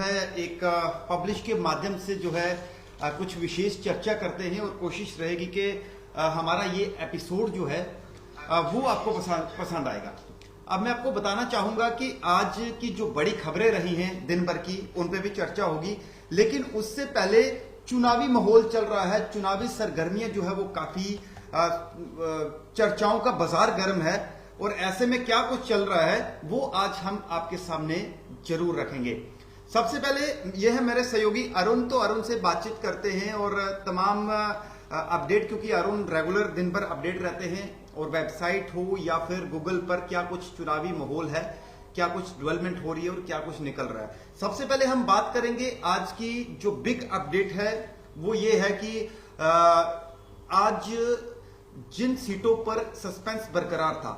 है एक पब्लिश के माध्यम से जो है कुछ विशेष चर्चा करते हैं और कोशिश रहेगी कि हमारा ये एपिसोड जो है वो आपको पसंद आएगा। अब मैं आपको बताना चाहूंगा कि आज की जो बड़ी खबरें रही हैं दिन भर की, उन पे भी चर्चा होगी, लेकिन उससे पहले चुनावी माहौल चल रहा है। चुनावी सरगर्मियां जो है वो काफी चर्चाओं का बाजार गर्म है और ऐसे में क्या कुछ चल रहा है वो आज हम आपके सामने जरूर रखेंगे। सबसे पहले यह है मेरे सहयोगी अरुण, तो अरुण से बातचीत करते हैं और तमाम अपडेट, क्योंकि अरुण रेगुलर दिन भर अपडेट रहते हैं और वेबसाइट हो या फिर गूगल पर क्या कुछ चुनावी माहौल है, क्या कुछ डेवलपमेंट हो रही है और क्या कुछ निकल रहा है। सबसे पहले हम बात करेंगे आज की जो बिग अपडेट है वो ये है कि आज जिन सीटों पर सस्पेंस बरकरार था,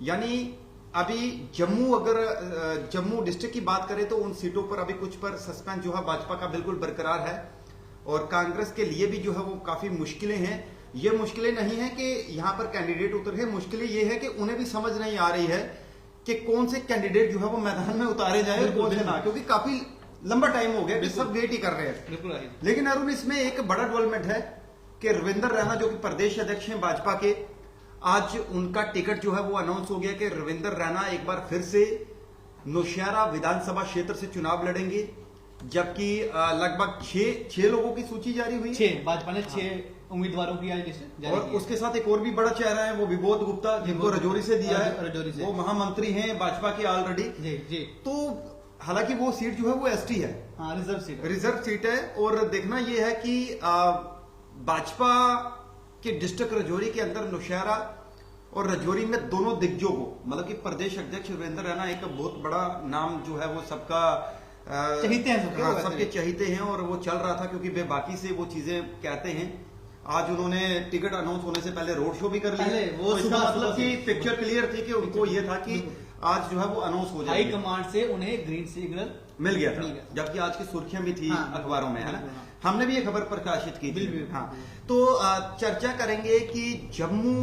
यानी अभी जम्मू डिस्ट्रिक्ट की बात करें तो उन सीटों पर अभी कुछ पर सस्पेंस जो है भाजपा का बिल्कुल बरकरार है और कांग्रेस के लिए भी जो है वो काफी मुश्किलें हैं। ये मुश्किलें नहीं है कि यहां पर कैंडिडेट उतर है, मुश्किलें ये है कि उन्हें भी समझ नहीं आ रही है कि कौन से कैंडिडेट जो है वो मैदान में उतारे जाए और कौन से ना, क्योंकि काफी लंबा टाइम हो गया कि सब वेट ही कर रहे हैं। लेकिन अरुण, इसमें एक बड़ा डेवलपमेंट है कि रविंद्र रैना जो कि प्रदेश अध्यक्ष हैं भाजपा के, आज उनका टिकट जो है वो अनाउंस हो गया कि रविंद्र रैना एक बार फिर से नौशहरा विधानसभा क्षेत्र से चुनाव लड़ेंगे, जबकि लगभग छह लोगों की सूची जारी हुई। भाजपा ने 6 उम्मीदवारों की लिस्ट और उसके साथ एक और भी बड़ा चेहरा है, वो विबोध गुप्ता, जिनको रजौरी से दिया है, वो महामंत्री हैं भाजपा के ऑलरेडी। तो हालांकि वो सीट जो है वो एसटी है, रिजर्व सीट है। और देखना यह है कि भाजपा के डिस्ट्रिक्ट रजौरी के अंदर नौशहरा और रजौरी में दोनों दिग्गजों को, मतलब कि प्रदेश अध्यक्ष रविंद्र रैना एक बहुत बड़ा नाम जो है वो सबका चहीते हैं, सबके चहीते हैं और वो चल रहा था, क्योंकि बेबाकी से वो चीजें कहते हैं। आज उन्होंने टिकट अनाउंस होने से पहले रोड शो भी कर लिया, तो इसका मतलब कि पिक्चर क्लियर थी कि उनको ये था कि आज जो है वो अनाउंस हो जाएगा। हाई कमांड से उन्हें ग्रीन सिग्नल मिल गया था, जबकि आज की सुर्खियां भी थी अखबारों में, है ना। हमने भी ये खबर प्रकाशित की थी। हाँ, तो चर्चा करेंगे कि जम्मू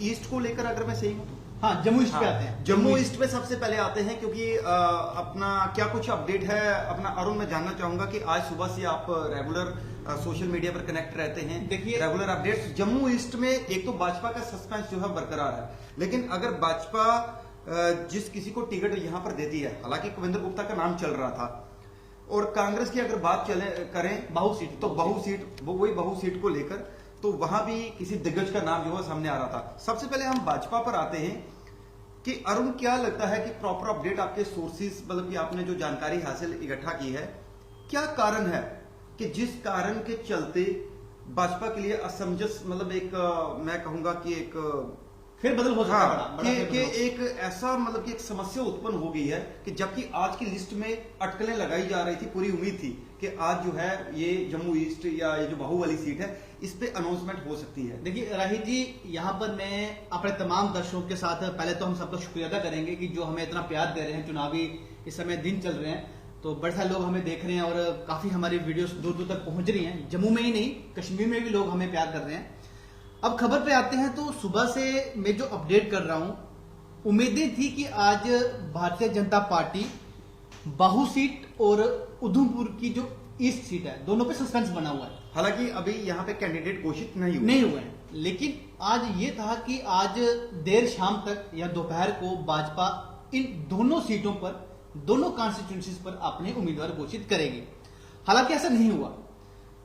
ईस्ट को लेकर, अगर मैं सही हूं, हाँ, जम्मू ईस्ट पे आते हैं। जम्मू ईस्ट पे सबसे पहले आते हैं, क्योंकि अपना क्या कुछ अपडेट है अपना। अरुण, मैं जानना चाहूंगा कि आज सुबह से आप रेगुलर सोशल मीडिया पर कनेक्ट रहते हैं, देखिए रेगुलर अपडेट्स। जम्मू ईस्ट में एक तो भाजपा का सस्पेंस जो है बरकरार है, लेकिन अगर भाजपा जिस किसी को टिकट यहां पर देती है, हालांकि कविंद्र गुप्ता का नाम चल रहा था, और कांग्रेस की अगर बात करें बहु सीट को लेकर, तो वहां भी किसी दिग्गज का नाम जो है सामने आ रहा था। सबसे पहले हम भाजपा पर आते हैं कि अरुण, क्या लगता है कि प्रॉपर अपडेट आपके सोर्सेज, मतलब कि आपने जो जानकारी हासिल इकट्ठा की है, क्या कारण है कि जिस कारण के चलते भाजपा के लिए असमंजस, मतलब एक मैं कहूंगा कि एक फिर बदल हो सकता है, कि एक ऐसा, मतलब कि एक समस्या उत्पन्न हो गई है कि जबकि आज की लिस्ट में अटकलें लगाई जा रही थी, पूरी उम्मीद थी कि आज जो है ये जम्मू ईस्ट या ये जो बाहु वाली सीट है इस पे अनाउंसमेंट हो सकती है। देखिए राही जी, यहाँ पर मैं अपने तमाम दर्शकों के साथ पहले तो हम सबका शुक्रिया अदा करेंगे कि जो हमें इतना प्यार दे रहे हैं। चुनावी इस समय दिन चल रहे हैं तो बड़े सारे लोग हमें देख रहे हैं और काफी हमारी वीडियोस दूर दूर तक पहुंच रही हैं। जम्मू में ही नहीं, कश्मीर में भी लोग हमें प्यार कर रहे हैं। अब खबर पे आते हैं, तो सुबह से मैं जो अपडेट कर रहा हूं, उम्मीदें थी कि आज भारतीय जनता पार्टी बाहु सीट और उधमपुर की जो ईस्ट सीट है, दोनों पे सस्पेंस बना हुआ है। हालांकि अभी यहाँ पे कैंडिडेट घोषित नहीं हुए हैं, लेकिन आज ये था कि आज देर शाम तक या दोपहर को भाजपा इन दोनों सीटों पर, दोनों कॉन्स्टिट्यूंसीज पर अपने उम्मीदवार घोषित करेगी। हालांकि ऐसा नहीं हुआ।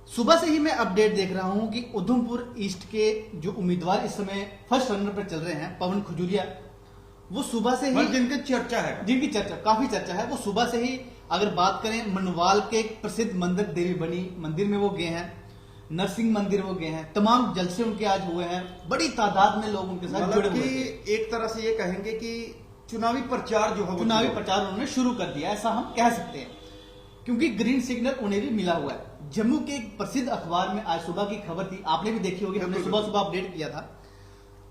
सुबह से ही मैं अपडेट देख रहा हूं कि उधमपुर ईस्ट के जो उम्मीदवार इस समय फर्स्ट रनर पर चल रहे हैं, पवन खजूरिया, वो सुबह से ही, जिनकी चर्चा काफी चर्चा है, वो सुबह से ही, अगर बात करें मनवाल के एक प्रसिद्ध मंदिर देवी बनी मंदिर में वो गए हैं, नरसिंह मंदिर वो गए हैं, तमाम जलसे उनके आज हुए हैं, बड़ी तादाद में लोग उनके साथ जुड़े हुए हैं। एक तरह से ये कहेंगे कि चुनावी प्रचार जो है, चुनावी प्रचार उन्होंने शुरू कर दिया, ऐसा हम कह सकते हैं, क्योंकि ग्रीन सिग्नल उन्हें भी मिला हुआ है। जम्मू के एक प्रसिद्ध अखबार में आज सुबह की खबर थी, आपने भी देखी होगी, हमने सुबह सुबह अपडेट किया था,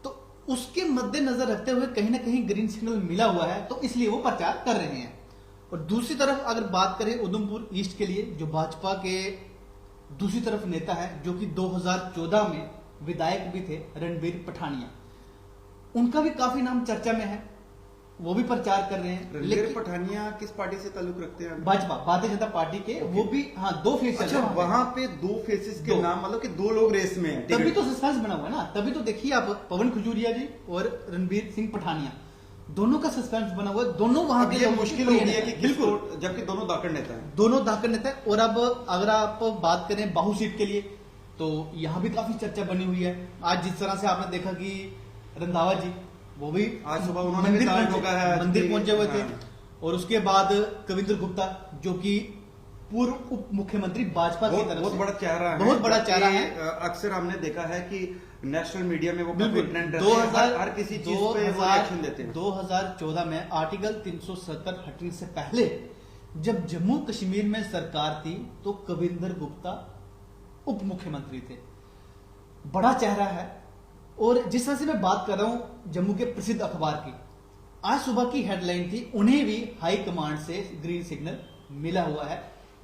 तो उसके मद्देनजर रखते हुए कहीं ना कहीं ग्रीन सिग्नल मिला हुआ है, तो इसलिए वो प्रचार कर रहे हैं। और दूसरी तरफ अगर बात करें उधमपुर ईस्ट के लिए, जो भाजपा के दूसरी तरफ नेता है, जो कि 2014 में विधायक भी थे, रणबीर पठानिया, उनका भी काफी नाम चर्चा में है। वो भी प्रचार कर रहे हैं। रणबीर पठानिया किस पार्टी से ताल्लुक रखते हैं? भाजपा, भारतीय जनता पार्टी के। वो भी हाँ 2 फेस। अच्छा, वहां पे 2 फेसेस के नाम, मतलब कि 2 लोग रेस में हैं। तभी तो सस्पेंस बना हुआ है ना। तभी तो देखिए आप, पवन खजूरिया जी और रणबीर सिंह पठानिया, दोनों का सस्पेंस बना हुआ है। दोनों वहां के ये मुश्किल हो गई है कि बिल्कुल, जबकि दोनों दाकड़ नेता हैं। दोनों दाकड़ नेता है। और अब अगर आप बात करें बाहु सीट के लिए, तो यहाँ भी काफी चर्चा बनी हुई है। आज जिस तरह से आपने देखा कि रंधावा जी, वो भी आज सुबह उन्होंने भी ताल ठोका है, मंदिर पहुंचे हुए थे। हाँ। और उसके बाद कविंद्र गुप्ता, जो कि पूर्व उप मुख्यमंत्री भाजपा की तरफ बहुत से बड़ा चेहरा है, बहुत बड़ा चेहरा है। अक्सर हमने देखा है कि नेशनल मीडिया में वो बिल्कुल ट्रेंड रहते हैं, हर किसी चीज पे वो एक्शन देते हैं। 2014 में आर्टिकल 370 हटने से पहले जब जम्मू कश्मीर में सरकार थी, तो कविंद्र गुप्ता उप मुख्यमंत्री थे। बड़ा चेहरा है। और जिस तरह से मैं बात कर रहा हूं जम्मू के प्रसिद्ध अखबार की, आज सुबह की हेडलाइन थी, उन्हें भी हाई कमांड से ग्रीन सिग्नल मिला हुआ है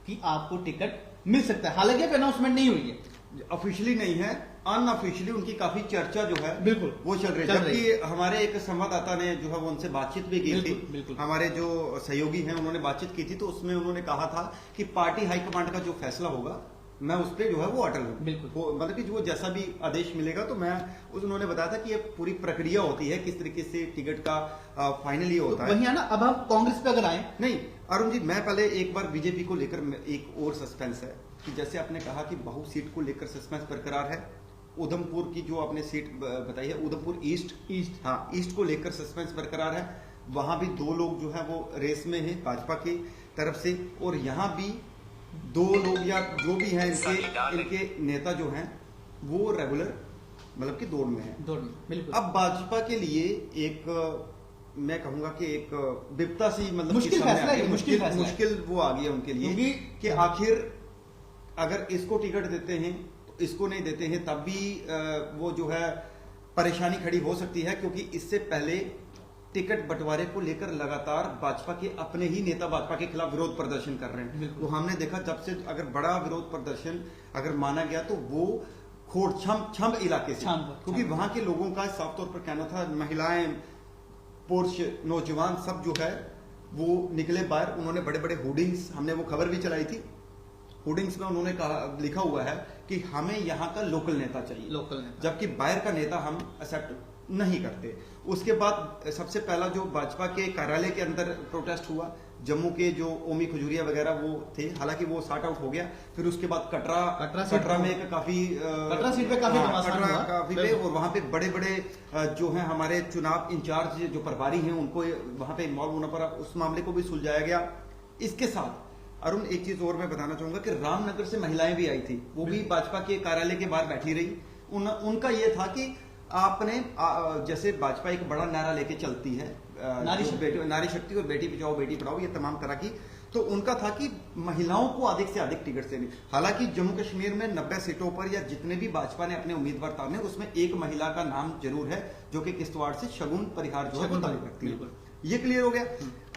कि आपको टिकट मिल सकता है। हालांकि अनाउंसमेंट नहीं हुई है, ऑफिशियली नहीं है, अनऑफिशियली उनकी काफी चर्चा जो है बिल्कुल वो चल रही है। जबकि हमारे एक संवाददाता ने जो है वो उनसे बातचीत भी की थी, हमारे जो सहयोगी हैं उन्होंने बातचीत की थी, तो उसमें उन्होंने कहा था कि पार्टी हाईकमांड का जो फैसला होगा मैं उस पर जो है वो अटल हूँ। मतलब कि जो जैसा भी आदेश मिलेगा, तो मैं उन्होंने बताया था कि ये पूरी प्रक्रिया होती है, किस तरीके से टिकट का फाइनली होता है। वही है ना। अब हम कांग्रेस पे अगर आए, नहीं अरुण जी, मैं पहले एक बार बीजेपी को लेकर एक और सस्पेंस है कि जैसे आपने कहा कि बहु सीट को लेकर सस्पेंस बरकरार है। उधमपुर की जो आपने सीट बताई है, उधमपुर ईस्ट, हाँ ईस्ट को लेकर सस्पेंस बरकरार है। वहां भी 2 लोग जो है वो रेस में है भाजपा की तरफ से, और यहाँ भी 2 लोग या जो भी हैं इनके नेता जो हैं वो रेगुलर मतलब कि दौड़ में है। बिल्कुल। अब भाजपा के लिए एक मैं कहूंगा कि एक विपदा सी, मतलब मुश्किल फैसला है, मुश्किल वो आ गया उनके लिए कि आखिर अगर इसको टिकट देते हैं तो इसको नहीं देते हैं, तब भी वो जो है परेशानी खड़ी हो सकती है। क्योंकि इससे पहले टिकट बंटवारे को लेकर लगातार भाजपा के अपने ही नेता भाजपा के खिलाफ विरोध प्रदर्शन कर रहे हैं। तो हमने देखा जब से अगर बड़ा विरोध प्रदर्शन अगर माना गया तो वो खोड़छम इलाके से, क्योंकि वहां के लोगों का साफ तौर पर कहना था, महिलाएं, पुरुष, नौजवान सब जो है वो निकले बाहर। उन्होंने बड़े बड़े होर्डिंग्स, हमने वो खबर भी चलाई थी, होर्डिंग्स में उन्होंने कहा, लिखा हुआ है कि हमें यहाँ का लोकल नेता चाहिए, जबकि बाहर का नेता हम एक्सेप्ट नहीं करते। उसके बाद सबसे पहला जो भाजपा के कार्यालय के अंदर प्रोटेस्ट हुआ, जम्मू के जो ओमी खजूरिया वगैरह वो थे, हालांकि वो सॉर्ट आउट हो गया। फिर उसके बाद कटरा में एक काफी कटरा सीट पे काफी पे, और वहां पे बड़े बड़े जो हैं हमारे चुनाव इंचार्ज जो प्रभारी हैं उनको वहां पे इन्वॉल्व होना पड़ा, उस मामले को भी सुलझाया गया। इसके साथ अरुण एक चीज और मैं बताना चाहूंगा कि रामनगर से महिलाएं भी आई थी, वो भी भाजपा के कार्यालय के बाहर बैठी रही। उनका ये था कि आपने जैसे भाजपा एक बड़ा नारा लेके चलती है, नारी शक्ति और बेटी बचाओ बेटी पढ़ाओ, ये तमाम तरह की, तो उनका था कि महिलाओं को अधिक से अधिक टिकट देनी। हालांकि जम्मू कश्मीर में 90 सीटों पर या जितने भी भाजपा ने अपने उम्मीदवार ताने, उसमें एक महिला का नाम जरूर है जो कि किश्तवाड़ से शगुन परिहार जो है वो तारीफ रखती है। ये क्लियर हो गया।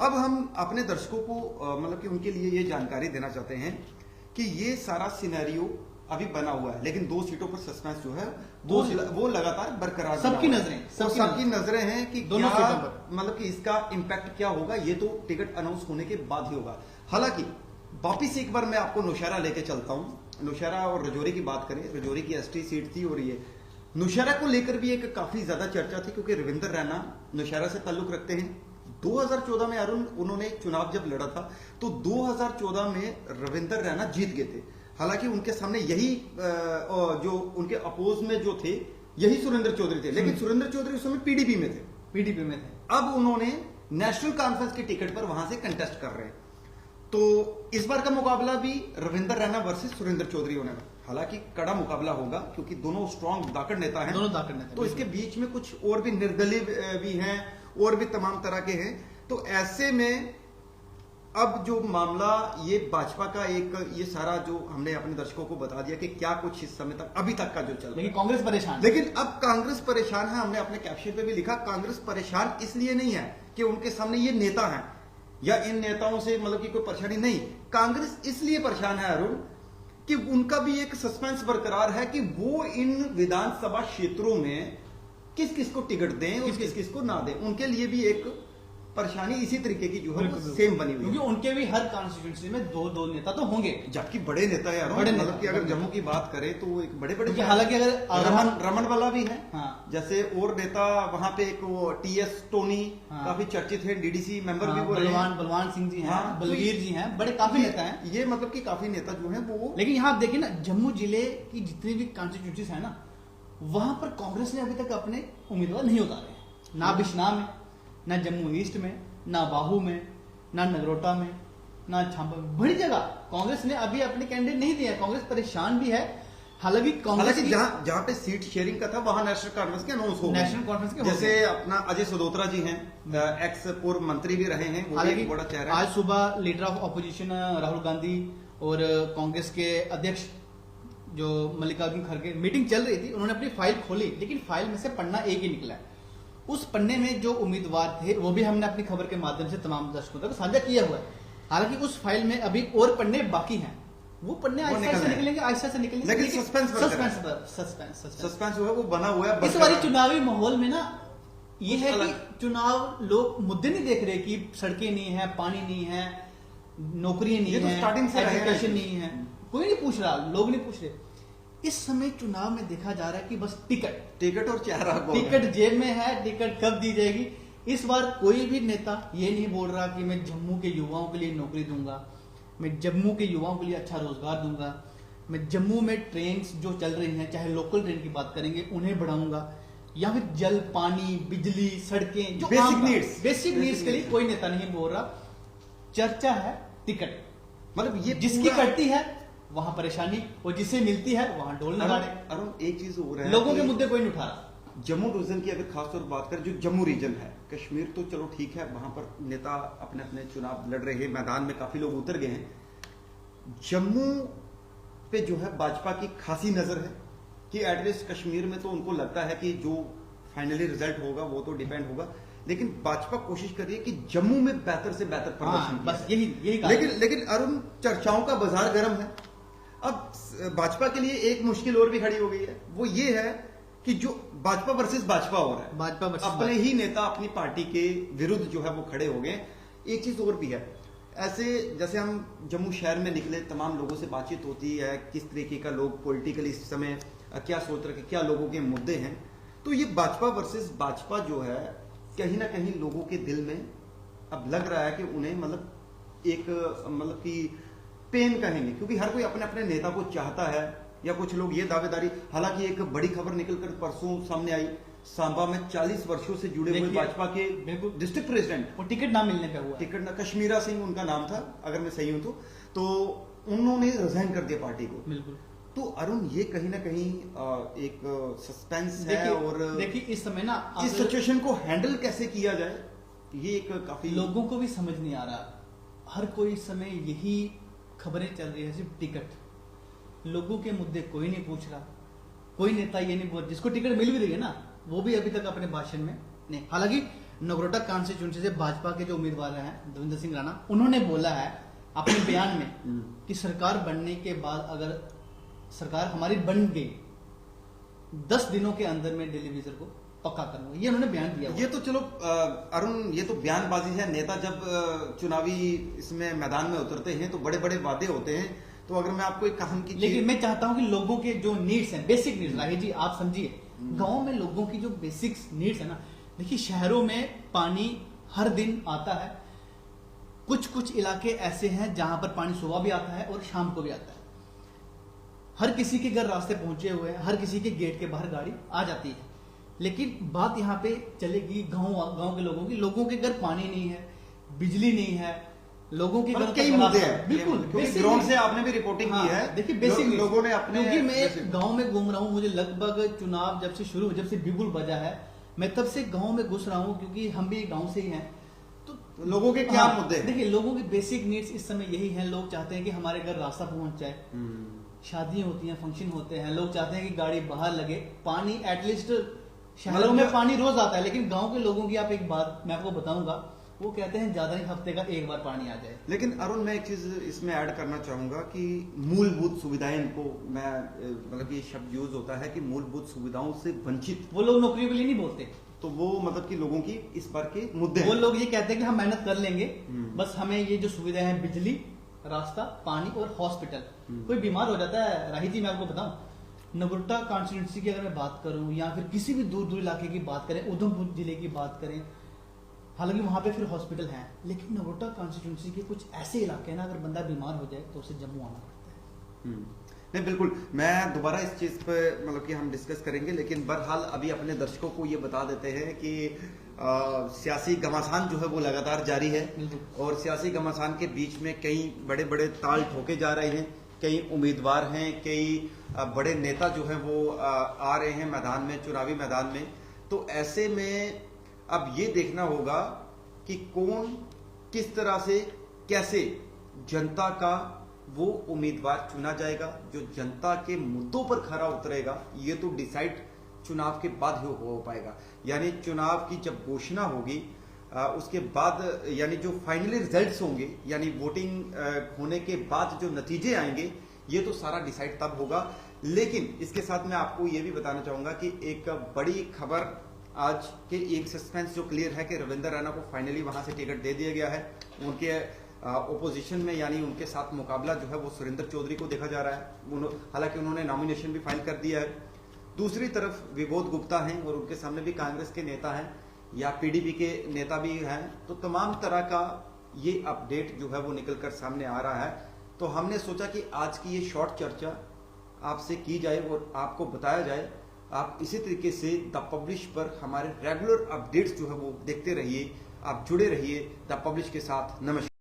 अब हम अपने दर्शकों को मतलब कि उनके लिए ये जानकारी देना चाहते हैं कि ये सारा सिनेरियो अभी बना हुआ है, लेकिन 2 सीटों पर सस्पेंस जो है वो लगातार बरकरार, सबकी नजरें हैं कि दोनों सीटों पर, मतलब कि इसका इंपैक्ट क्या होगा, ये तो टिकट अनाउंस होने के बाद ही होगा। हालांकि वापिस एक बार मैं आपको नौशहरा लेके चलता हूं। नौशहरा और रजौरी की बात करें, रजौरी की एसटी सीट थी, और ये नौशहरा को लेकर भी एक काफी ज्यादा चर्चा थी, क्योंकि रविंदर रैना नौशहरा से ताल्लुक रखते हैं। 2014 में अरुण उन्होंने चुनाव जब लड़ा था, तो 2014 में रविंदर रैना जीत गए थे। हालांकि उनके सामने यही जो उनके अपोज में जो थे यही सुरेंद्र चौधरी थे, लेकिन सुरेंद्र चौधरी उस समय पीडीपी में थे। अब उन्होंने नेशनल कॉन्फ्रेंस की टिकट पर वहां से कंटेस्ट कर रहे हैं। तो इस बार का मुकाबला भी रविंदर रैना वर्सेस सुरेंद्र चौधरी होने में, हालांकि कड़ा मुकाबला होगा क्योंकि दोनों स्ट्रॉन्ग दाकड़ नेता हैं। तो इसके बीच में कुछ और भी निर्दलीय भी हैं और भी तमाम तरह के हैं। तो ऐसे में अब जो मामला ये भाजपा का एक ये सारा जो हमने अपने दर्शकों को बता दिया कि क्या कुछ इस समय तक अभी तक का जो चल रहा है, लेकिन कांग्रेस परेशान, लेकिन अब कांग्रेस परेशान है। हमने अपने कैप्शन पे भी लिखा, कांग्रेस परेशान इसलिए नहीं है कि उनके सामने ये नेता हैं या इन नेताओं से मतलब कि कोई परेशानी नहीं, कांग्रेस इसलिए परेशान है अरुण कि उनका भी एक सस्पेंस बरकरार है कि वो इन विधानसभा क्षेत्रों में किस किस को टिकट दें और किस किस को ना दें। उनके लिए भी एक परेशानी इसी तरीके की जो है बिल्कुल, वो सेम बनी हुई क्योंकि है। उनके भी हर कॉन्स्टिट्यूंसी में दो नेता तो होंगे, जबकि बड़े नेता है, बड़े मतलब नेता, कि अगर बड़े जम्मू की बात करें तो एक बड़े बड़े, क्योंकि हालांकि अगर रमन वाला भी है, हाँ। जैसे और नेता वहां पे एक वो टीएस टोनी, हाँ। काफी चर्चित है, डीडीसी मेंबर भी वो रहे बलवान हैं। बलवान सिंह जी हैं, हाँ, बलवीर जी हैं, बड़े काफी नेता हैं। ये मतलब कि काफी नेता जो है वो, लेकिन यहाँ आप देखिए ना, जम्मू जिले की जितनी भी कॉन्स्टिट्यूंसीज है ना, वहां पर कांग्रेस ने अभी तक अपने उम्मीदवार नहीं उतारे हैं। ना बिश्नाह में, ना जम्मू ईस्ट में, ना बाहू में, ना नगरोटा में, ना छांबा में। बड़ी जगह कांग्रेस ने अभी अपने कैंडिडेट नहीं दिया। कांग्रेस परेशान भी है। हालांकि कांग्रेस हालांकि की जहां पे सीट शेयरिंग का था वहां नेशनल कॉन्फ्रेंस के अनाउंस हो गए। नेशनल कॉन्फ्रेंस के हो जैसे गए। अपना अजय सदोत्रा जी हैं, एक्स पूर्व मंत्री भी रहे हैं, वो भी हालांकि एक बड़ा चेहरा है। आज सुबह leader of opposition Rahul Gandhi और कांग्रेस के अध्यक्ष जो मल्लिकार्जुन खड़गे मीटिंग चल रही थी, उन्होंने अपनी फाइल खोली, लेकिन फाइल में से पन्ना एक ही निकला है। उस पन्ने में जो उम्मीदवार थे वो भी हमने अपनी खबर के माध्यम से तमाम दर्शकों तक साझा किया हुआ है। हालांकि उस फाइल में अभी और पन्ने बाकी हैं। वो पन्ने आहिस्ता से निकलेंगे, आहिस्ता से निकलेंगे, लेकिन सस्पेंस सस्पेंस जो है वो बना हुआ है। इस बारी चुनावी माहौल में ना ये कुछ है कि अलग। चुनाव लोग मुद्दे नहीं देख रहे कि सड़कें नहीं है, पानी नहीं है, नौकरियां नहीं ये तो है, स्टार्टिंग से रहे हैं। एजुकेशन नहीं है, कोई नहीं पूछ रहा, लोग नहीं पूछ रहे। इस समय चुनाव में देखा जा रहा है कि बस टिकट और चेहरा को टिकट जेब में है, टिकट कब दी जाएगी। इस बार कोई भी नेता ये नहीं बोल रहा कि मैं जम्मू के युवाओं के लिए नौकरी दूंगा, मैं जम्मू के युवाओं के लिए अच्छा रोजगार दूंगा, मैं जम्मू में ट्रेन जो चल रही हैं, चाहे लोकल ट्रेन की बात करेंगे, उन्हें बढ़ाऊंगा, या फिर जल, पानी, बिजली, सड़कें, जो बेसिक नीड्स के लिए कोई नेता नहीं बोल रहा। चर्चा है टिकट, मतलब ये जिसकी कटती है वहां परेशानी, और जिसे मिलती है वहां ढोल नगाड़े। अरुण एक चीज हो रहा है, लोगों के मुद्दे कोई नहीं उठा रहा। जम्मू डिवीजन की अगर खासतौर पर बात करें, जो जम्मू रीजन है, कश्मीर तो चलो ठीक है, वहां पर नेता अपने अपने चुनाव लड़ रहे हैं, मैदान में काफी लोग उतर गए हैं। जम्मू पे जो है भाजपा की खासी नजर है कि एटलीस्ट कश्मीर में तो उनको लगता है कि जो फाइनली रिजल्ट होगा वो तो डिपेंड होगा, लेकिन भाजपा कोशिश कर रही है कि जम्मू में बेहतर से बेहतर प्रदर्शन बस किया यही जाए। लेकिन अरुण, चर्चाओं का बाजार गर्म है। अब भाजपा के लिए एक मुश्किल और भी खड़ी हो गई है, वो ये है कि जो भाजपा वर्सेस भाजपा हो रहा है, भाजपा वर्सेस अपने ही नेता अपनी पार्टी के विरुद्ध जो है वो खड़े हो गए। एक चीज और भी है, ऐसे जैसे हम जम्मू शहर में निकले, तमाम लोगों से बातचीत होती है, किस तरीके का लोग पॉलिटिकली इस समय क्या सोच रहे हैं, क्या लोगों के मुद्दे हैं, तो ये भाजपा वर्सेस भाजपा जो है कहीं ना कहीं लोगों के दिल में अब लग रहा है कि उन्हें मतलब एक मतलब कि पेन कहेंगे, क्योंकि हर कोई अपने अपने नेता को चाहता है, या कुछ लोग ये दावेदारी, हालांकि एक बड़ी खबर निकलकर परसों सामने आई, सांबा में 40 वर्षों से जुड़े हुए भाजपा के डिस्ट्रिक्ट प्रेसिडेंट, वो टिकट ना मिलने पे हुआ, टिकट ना, कश्मीरा सिंह उनका नाम था अगर मैं सही हूं तो उन्होंने रिजाइन कर दिया पार्टी को। बिल्कुल। तो अरुण, ये कहीं ना कहीं एक सस्पेंस है, और देखिए इस समय ना इस सिचुएशन को हैंडल कैसे किया जाए, ये एक काफी लोगों को भी समझ नहीं आ रहा। हर कोई इस समय यही खबरें चल रही है, सिर्फ टिकट। लोगों के मुद्दे कोई नहीं पूछ रहा, कोई नेता ये नहीं बोल, जिसको टिकट मिल भी रही है ना, वो भी अभी तक अपने भाषण में नहीं। हालांकि नगरोटा कॉन्स्टिट्यूंसी से भाजपा के जो उम्मीदवार हैं देवेंद्र सिंह राणा, उन्होंने बोला है अपने बयान में कि सरकार बनने के बाद अगर सरकार हमारी बन गई, 10 दिनों के अंदर में टेलीविजन को पक्का करूंगा, ये उन्होंने बयान दिया। ये तो चलो अरुण, ये तो बयानबाजी है। नेता जब चुनावी इसमें मैदान में उतरते हैं तो बड़े बड़े वादे होते हैं। तो अगर मैं आपको एक कहानी की, लेकिन मैं चाहता हूं कि लोगों के जो नीड्स हैं, बेसिक नीड्स, राहिल जी आप समझिए, गांव में लोगों की जो बेसिक नीड्स है ना, देखिए शहरों में पानी हर दिन आता है, कुछ कुछ इलाके ऐसे हैं जहां पर पानी सुबह भी आता है और शाम को भी आता है। हर किसी के घर रास्ते पहुंचे हुए हैं, हर किसी के गेट के बाहर गाड़ी आ जाती है। लेकिन बात यहाँ पे चलेगी गांव के लोगों के घर पानी नहीं है, बिजली नहीं है, लोगों के घर कई मुद्दे हैं। बिल्कुल, ग्राउंड से आपने भी रिपोर्टिंग की है। देखिए बेसिक लोगों ने अपने, क्योंकि मैं गांव में घूम रहा हूँ, मुझे लगभग चुनाव जब से बिगुल बजा है, मैं तब से गांव में घुस रहा हूँ, क्योंकि हम भी गांव से ही हैं। तो लोगों के क्या मुद्दे हैं? देखिए लोगों की बेसिक नीड्स इस समय यही है। लोग चाहते हैं कि हमारे घर रास्ता पहुंच जाए, शादियां होती हैं, फंक्शन होते हैं, लोग चाहते हैं कि गाड़ी बाहर लगे, पानी एटलीस्ट शहरों में पानी रोज आता है, लेकिन गांव के लोगों की आप एक बात मैं आपको बताऊंगा, वो कहते हैं ज्यादा नहीं, हफ्ते का एक बार पानी आ जाए। लेकिन अरुण, मैं एक चीज इसमें ऐड करना चाहूंगा कि मूलभूत सुविधाएं, इनको मैं मतलब ये शब्द यूज होता है कि मूलभूत सुविधाओं से वंचित, वो लोग नौकरियों के लिए नहीं बोलते, तो वो मतलब कि लोगों की इस बार के मुद्दे वो हैं। लोग ये कहते हैं कि हम मेहनत कर लेंगे, बस हमें ये जो सुविधाएं हैं, बिजली, रास्ता, पानी और हॉस्पिटल। कोई बीमार हो जाता है, राही जी मैं आपको बताऊं, नगरोटा कॉन्स्टिट्यूंसी की अगर मैं बात करूं या फिर किसी भी दूर दूर इलाके की बात करें, उधमपुर जिले की बात करें, हालांकि वहां पे फिर हॉस्पिटल हैं, लेकिन नगरोटा कॉन्स्टिट्यूंसी के कुछ ऐसे इलाके हैं ना, अगर बंदा बीमार हो जाए तो उसे जम्मू आना पड़ता है। नहीं बिल्कुल, मैं दोबारा इस चीज़ पे मतलब कि हम डिस्कस करेंगे, लेकिन बहरहाल अभी अपने दर्शकों को ये बता देते हैं कि सियासी घमासान जो है वो लगातार जारी है और सियासी घमासान के बीच में कई बड़े बड़े ताल ठोके जा रहे हैं, कई उम्मीदवार हैं, कई बड़े नेता जो हैं वो आ रहे हैं मैदान में, चुनावी मैदान में। तो ऐसे में अब ये देखना होगा कि कौन किस तरह से कैसे जनता का वो उम्मीदवार चुना जाएगा जो जनता के मुद्दों पर खरा उतरेगा। ये तो डिसाइड चुनाव के बाद ही हो पाएगा, यानी चुनाव की जब घोषणा होगी उसके बाद, यानी जो फाइनली रिजल्ट्स होंगे, यानी वोटिंग होने के बाद जो नतीजे आएंगे, ये तो सारा डिसाइड तब होगा। लेकिन इसके साथ मैं आपको ये भी बताना चाहूंगा कि एक बड़ी खबर आज के एक सस्पेंस जो क्लियर है कि रविंदर रैना को फाइनली वहां से टिकट दे दिया गया है। उनके ओपोजिशन में यानी उनके साथ मुकाबला जो है वो सुरेंद्र चौधरी को देखा जा रहा है, हालांकि उन्होंने नॉमिनेशन भी फाइल कर दिया है। दूसरी तरफ विबोध गुप्ता हैं और उनके सामने भी कांग्रेस के नेता हैं या पीडीपी के नेता भी हैं। तो तमाम तरह का ये अपडेट जो है वो निकलकर सामने आ रहा है। तो हमने सोचा कि आज की ये शॉर्ट चर्चा आपसे की जाए और आपको बताया जाए। आप इसी तरीके से द पब्लिश पर हमारे रेगुलर अपडेट्स जो है वो देखते रहिए, आप जुड़े रहिए द पब्लिश के साथ। नमस्कार।